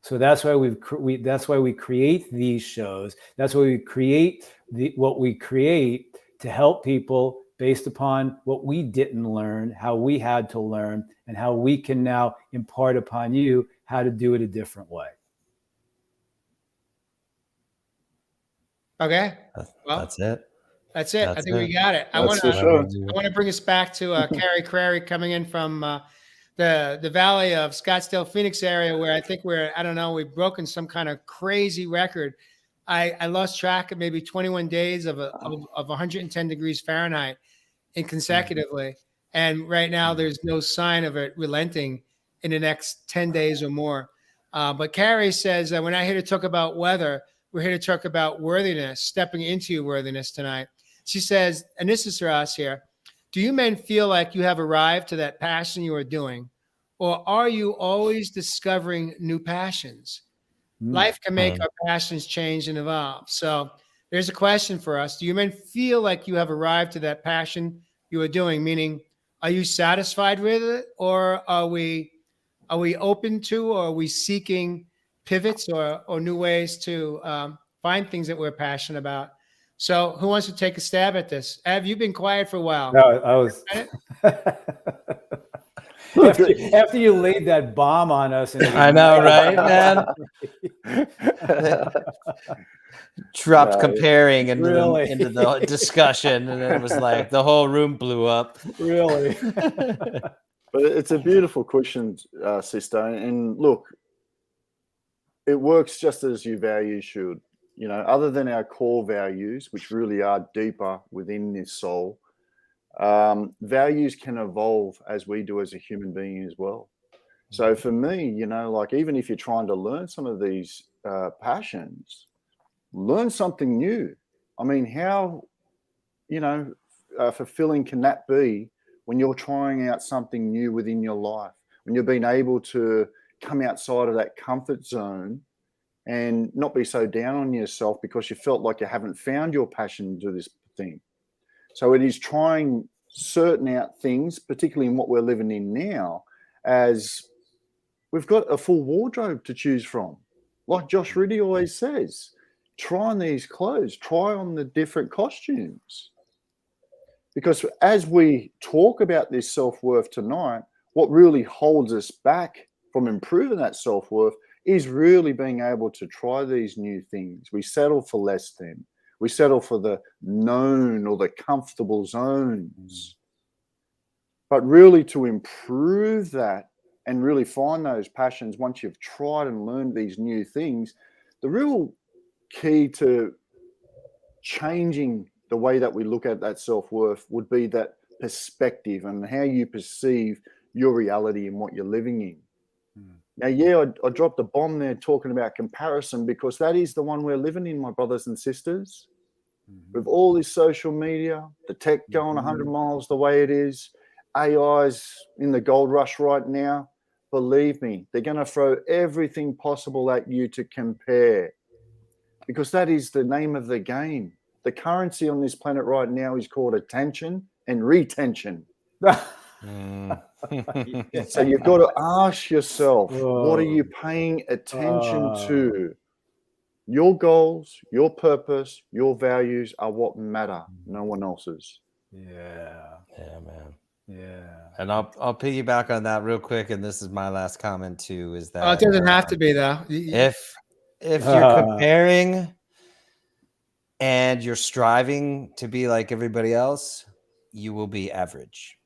So that's why that's why we create these shows. That's why we create what we create to help people based upon what we didn't learn, how we had to learn, and how we can now impart upon you how to do it a different way. Okay. Well, that's it. That's it. I think we got it. I want to bring us back to Carrie Crary coming in from the Valley of Scottsdale, Phoenix area, where I think we've broken some kind of crazy record. I lost track of maybe 21 days of 110 degrees Fahrenheit in consecutively. And right now there's no sign of it relenting in the next 10 days or more. But Carrie says that we're not here to talk about weather. We're here to talk about worthiness, stepping into your worthiness tonight. She says, and this is for us here, do you men feel like you have arrived to that passion you are doing, or are you always discovering new passions? Life can make our passions change and evolve. So there's a question for us. Do you men feel like you have arrived to that passion you are doing? Meaning, are you satisfied with it, or are we open to, or are we seeking pivots or new ways to find things that we're passionate about? So who wants to take a stab at this? Ev, you've been quiet for a while. No, I was. after you laid that bomb on us. I know, right, man? Dropped comparing into the discussion, and then it was like the whole room blew up. Really? But it's a beautiful question, sister. And look, it works just as your values should. You know, other than our core values, which really are deeper within this soul, values can evolve as we do as a human being as well. So for me, you know, like even if you're trying to learn some of these passions, learn something new. I mean, how, you know, fulfilling can that be when you're trying out something new within your life, when you're being able to come outside of that comfort zone and not be so down on yourself because you felt like you haven't found your passion to do this thing. So it is trying certain out things, particularly in what we're living in now, as we've got a full wardrobe to choose from. Like Josh Riddy always says, try on these clothes, try on the different costumes. Because as we talk about this self-worth tonight, what really holds us back from improving that self-worth is really being able to try these new things. We settle for less than. We settle for the known or the comfortable zones. But really to improve that and really find those passions once you've tried and learned these new things, the real key to changing the way that we look at that self-worth would be that perspective and how you perceive your reality and what you're living in. Now, yeah, I dropped a bomb there talking about comparison, because that is the one we're living in, my brothers and sisters. With all this social media, the tech going 100 miles the way it is, AI's in the gold rush right now. Believe me, they're going to throw everything possible at you to compare, because that is the name of the game. The currency on this planet right now is called attention and retention. So you've got to ask yourself, what are you paying attention to? Your goals, your purpose, your values are what matter, no one else's. Yeah, man. yeah. And I'll piggyback on that real quick. And this is my last comment too, is that it doesn't have to be though. if you're comparing and you're striving to be like everybody else, you will be average.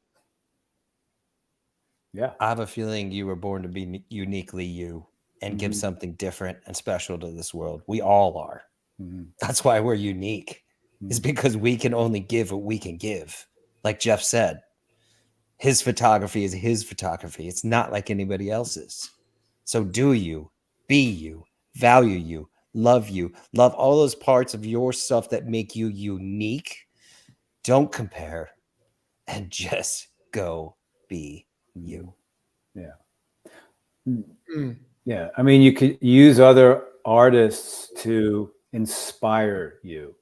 Yeah. I have a feeling you were born to be uniquely you and give something different and special to this world. We all are. That's why we're unique. It's because we can only give what we can give. Like Jeff said, his photography is his photography. It's not like anybody else's. So do you, be you, value you, love all those parts of your stuff that make you unique. Don't compare and just go be you. Yeah. Yeah. I mean, you could use other artists to inspire you.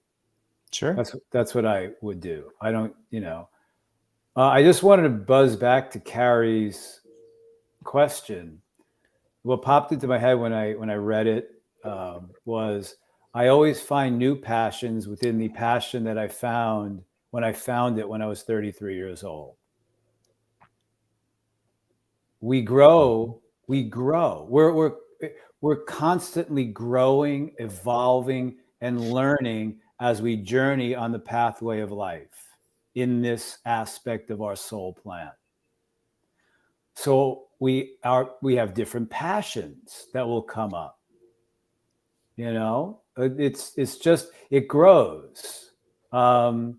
Sure. That's what I would do. I don't, I just wanted to buzz back to Carrie's question. What popped into my head when I read it was, I always find new passions within the passion that I found when I found it when I was 33 years old. We grow. We're constantly growing, evolving, and learning as we journey on the pathway of life in this aspect of our soul plan. So we have different passions that will come up. It's just, it grows. I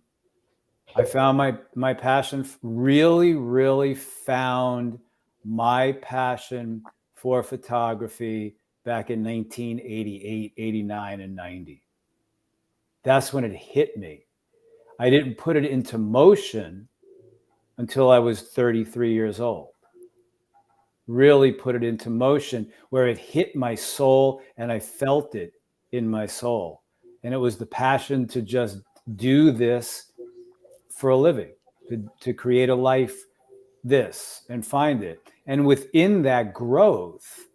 found my passion, really found my passion for photography back in 1988, 89, and 90. That's when it hit me. I didn't put it into motion until I was 33 years old. Really put it into motion where it hit my soul and I felt it in my soul. And it was the passion to just do this for a living, to create a life this and find it. And within that growth,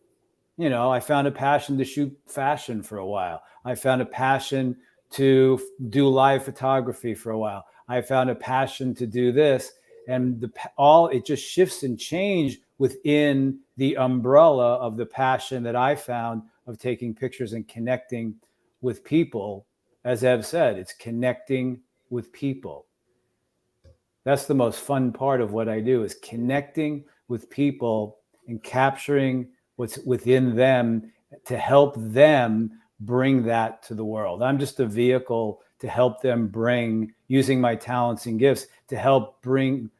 I found a passion to shoot fashion for a while. I found a passion to do live photography for a while. I found a passion to do this, and it just shifts and change within the umbrella of the passion that I found of taking pictures and connecting with people. As Ev said, it's connecting with people. That's the most fun part of what I do, is connecting with people and capturing what's within them to help them bring that to the world. I'm just a vehicle to help them bring, using my talents and gifts to help bring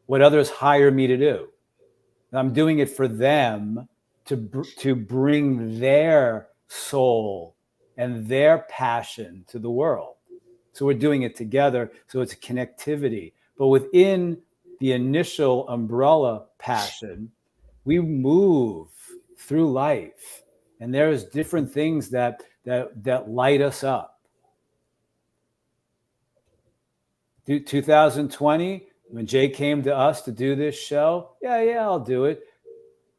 what others hire me to do. I'm doing it for them to bring their soul and their passion to the world. So we're doing it together. So it's a connectivity. But within the initial umbrella passion, we move through life, and there's different things that light us up. 2020, when Jay came to us to do this show, yeah, I'll do it.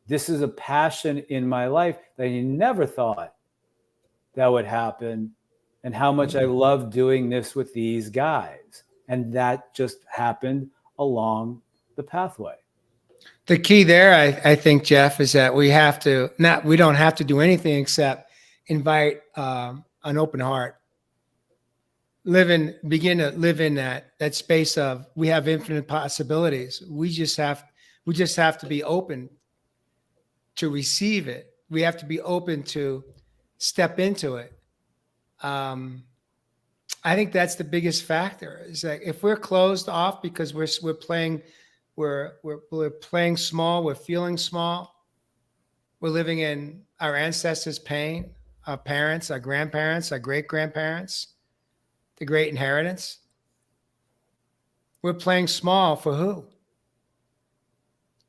This is a passion in my life that I never thought that would happen, and how much I love doing this with these guys. And that just happened along the pathway. The key there, I think, Jeff, is that we don't have to do anything except invite an open heart. begin to live in that space of we have infinite possibilities. We just have to be open to receive it. We have to be open to step into it. I think that's the biggest factor. Is that if we're closed off because we're playing, we're playing small, we're feeling small, we're living in our ancestors' pain, our parents, our grandparents, our great grandparents, the great inheritance. We're playing small for who?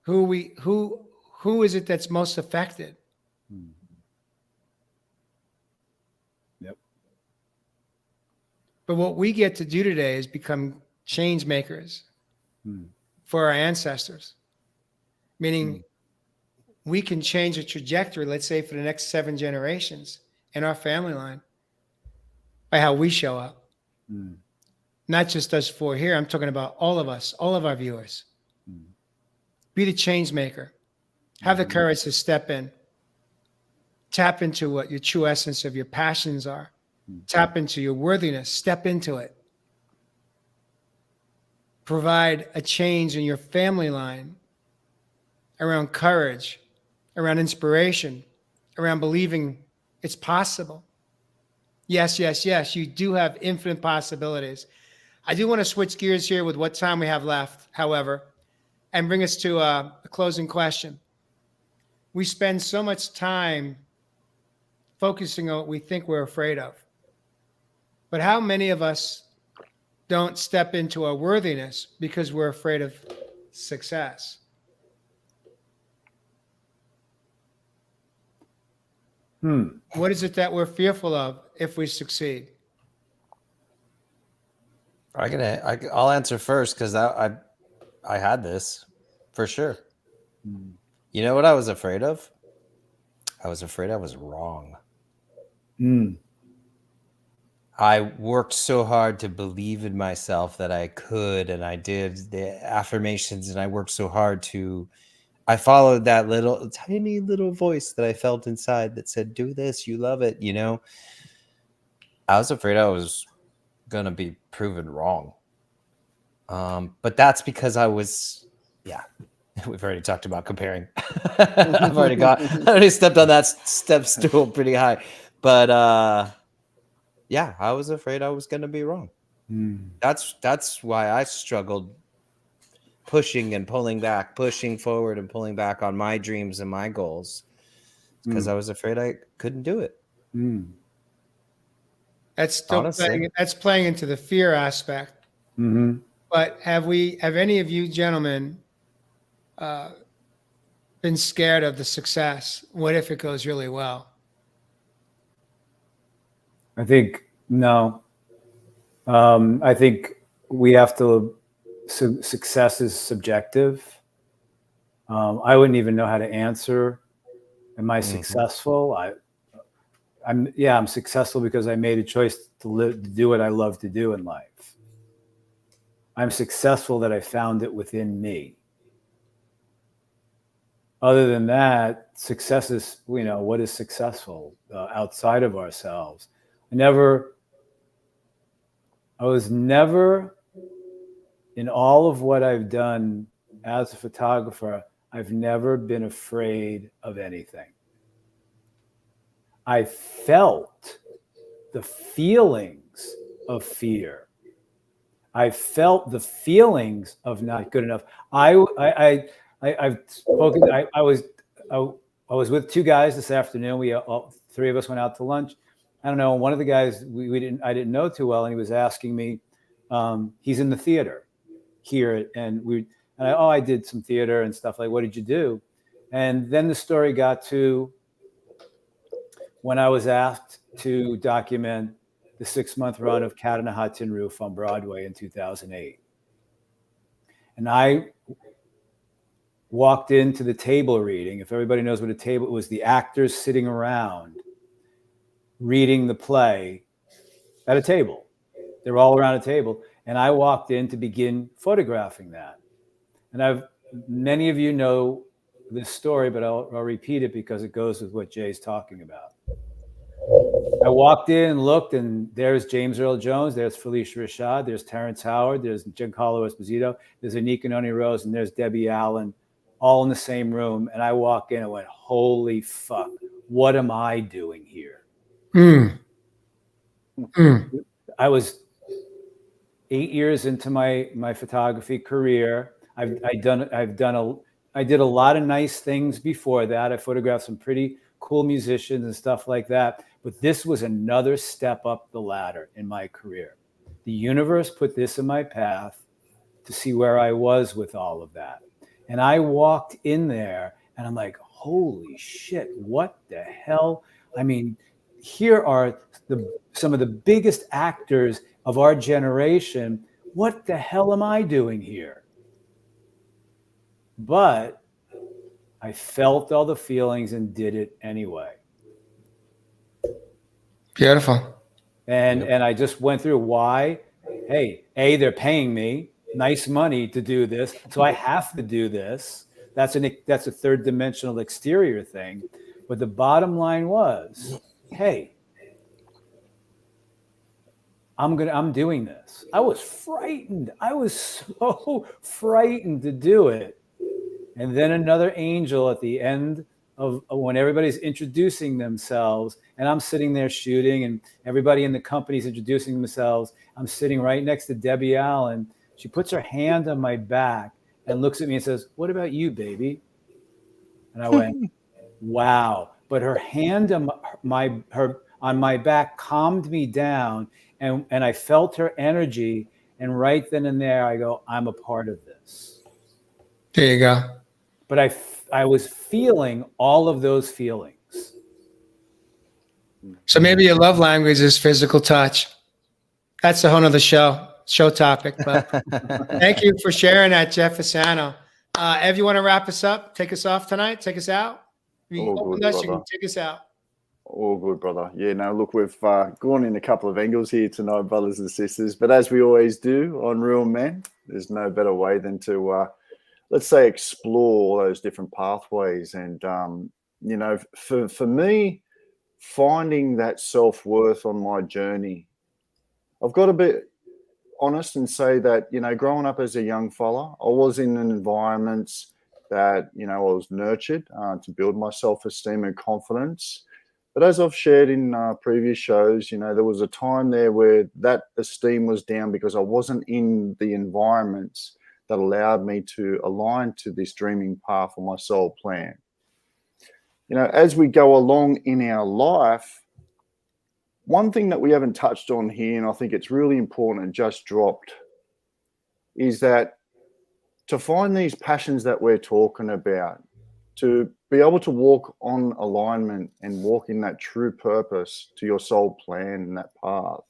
Who is it that's most affected? Yep. But what we get to do today is become change makers for our ancestors, meaning we can change a trajectory, let's say for the next 7 generations in our family line by how we show up. Not just us 4 here. I'm talking about all of us, all of our viewers. Be the change maker. Have the courage to step in. Tap into what your true essence of your passions are. Tap into your worthiness. Step into it. Provide a change in your family line around courage, around inspiration, around believing it's possible. Yes, yes, yes. You do have infinite possibilities. I do want to switch gears here with what time we have left, however, and bring us to a closing question. We spend so much time focusing on what we think we're afraid of. But how many of us don't step into our worthiness because we're afraid of success? What is it that we're fearful of if we succeed? I'll answer first because I had this for sure. You know what I was afraid of? I was afraid I was wrong. I worked so hard to believe in myself that I could, and I did the affirmations, and I worked so hard I followed that little tiny little voice that I felt inside that said, do this, you love it, you know? I was afraid I was going to be proven wrong. But that's because we've already talked about comparing. I already stepped on that step stool pretty high. But I was afraid I was going to be wrong. That's why I struggled pushing and pulling back, pushing forward and pulling back on my dreams and my goals because I was afraid I couldn't do it. That's still playing into the fear aspect. But have any of you gentlemen been scared of the success? What if it goes really well? I think no. I think we have to. Success is subjective. I wouldn't even know how to answer. Am I successful? I'm successful because I made a choice to do what I love to do in life. I'm successful that I found it within me. Other than that, success is, what is successful outside of ourselves? I was never, in all of what I've done as a photographer, I've never been afraid of anything. I felt the feelings of fear. I felt the feelings of not good enough. I've spoken. I was with 2 guys this afternoon. We all 3 of us went out to lunch. I don't know. One of the guys I didn't know too well, and he was asking me. He's in the theater here, and I did some theater and stuff. Like, what did you do? And then the story got to when I was asked to document the 6-month run of Cat on a Hot Tin Roof on Broadway in 2008. And I walked into the table reading. If everybody knows what a table, it was the actors sitting around reading the play at a table. They were all around a table. And I walked in to begin photographing that. And many of you know this story, but I'll repeat it because it goes with what Jay's talking about. I walked in and looked, and there's James Earl Jones, there's Felicia Rashad, there's Terrence Howard, there's Giancarlo Esposito, there's Anika Noni Rose, and there's Debbie Allen, all in the same room. And I walk in and went, holy fuck, what am I doing here? I was 8 years into my photography career. I did a lot of nice things before that. I photographed some pretty cool musicians and stuff like that. But this was another step up the ladder in my career. The universe put this in my path to see where I was with all of that. And I walked in there and I'm like, holy shit, what the hell? I mean, here are some of the biggest actors of our generation. What the hell am I doing here? But I felt all the feelings and did it anyway. Beautiful. And I just went through why. Hey, they're paying me nice money to do this, so I have to do this. That's a third dimensional exterior thing. But the bottom line was, hey, I'm doing this. I was frightened. I was so frightened to do it. And then another angel at the end of when everybody's introducing themselves, and I'm sitting there shooting, and everybody in the company's introducing themselves. I'm sitting right next to Debbie Allen. She puts her hand on my back and looks at me and says, "What about you, baby?" And I went, "Wow." But her hand on my back calmed me down, and I felt her energy. And right then and there, I go, "I'm a part of this." There you go. But I was feeling all of those feelings. So maybe your love language is physical touch. That's a whole nother show topic. But thank you for sharing that, Jeff Fasano. Ev, you want to wrap us up? Take us off tonight? Take us out? You All good, opened us, you brother. can take us out. All good, brother. Yeah, no, look, we've gone in a couple of angles here tonight, brothers and sisters. But as we always do on Real Men, there's no better way than to, let's say, explore all those different pathways. And, you know, for me, finding that self-worth on my journey, I've got to be honest and say that, you know, growing up as a young fella, I was in an environments that, you know, I was nurtured to build my self-esteem and confidence. But as I've shared in previous shows, you know, there was a time there where that esteem was down because I wasn't in the environments that allowed me to align to this dreaming path or my soul plan. You know, as we go along in our life, one thing that we haven't touched on here, and I think it's really important and just dropped, is that to find these passions that we're talking about, to be able to walk on alignment and walk in that true purpose to your soul plan and that path,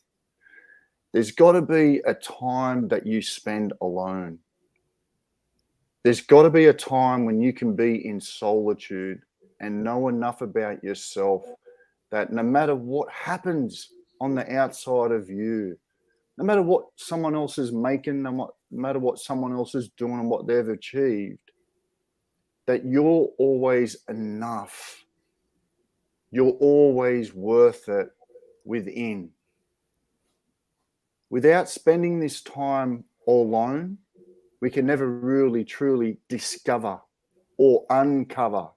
there's got to be a time that you spend alone. There's got to be a time when you can be in solitude and know enough about yourself that no matter what happens on the outside of you, no matter what someone else is making, no matter what someone else is doing and what they've achieved, that you're always enough. You're always worth it within. Without spending this time alone, we can never really truly discover or uncover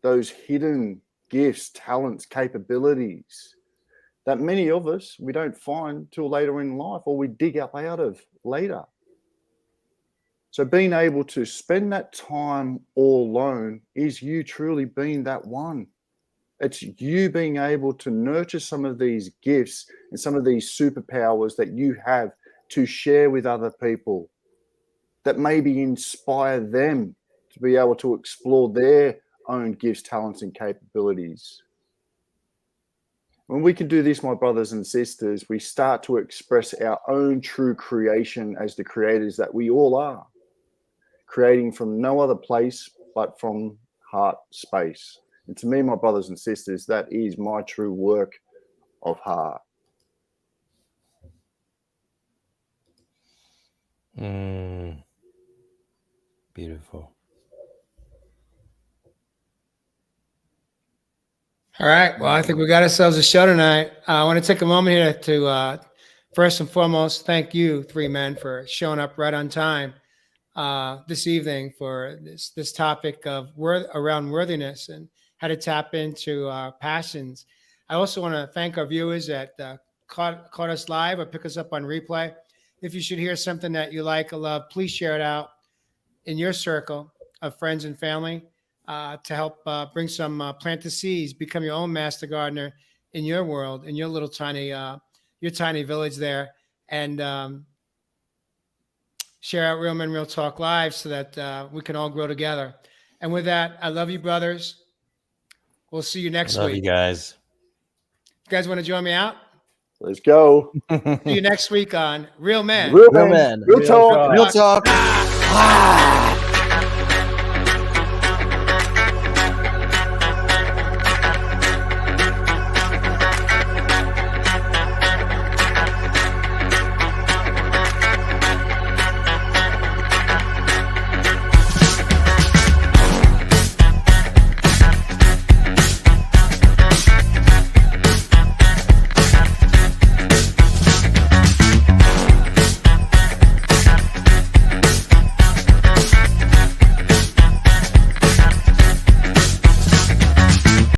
those hidden gifts, talents, capabilities that many of us, we don't find till later in life or we dig up out of later. So being able to spend that time all alone is you truly being that one. It's you being able to nurture some of these gifts and some of these superpowers that you have to share with other people, that maybe inspire them to be able to explore their own gifts, talents, and capabilities. When we can do this, my brothers and sisters, we start to express our own true creation as the creators that we all are, creating from no other place but from heart space. And to me, my brothers and sisters, that is my true work of heart. Beautiful. All right. Well, I think we got ourselves a show tonight. I want to take a moment here to first and foremost thank you, three men, for showing up right on time this evening for this topic of around worthiness and how to tap into our passions. I also want to thank our viewers that caught us live or pick us up on replay. If you should hear something that you like or love, please share it out in your circle of friends and family to help bring some plant the seeds, become your own master gardener in your world, in your little tiny village there, and share out Real Men Real Talk Live so that we can all grow together. And with that, I love you, brothers. We'll see you next Love week. you guys. You guys want to join me out? Let's go. See you next week on Real Men. Real Real men. men. Real talk. Real talk.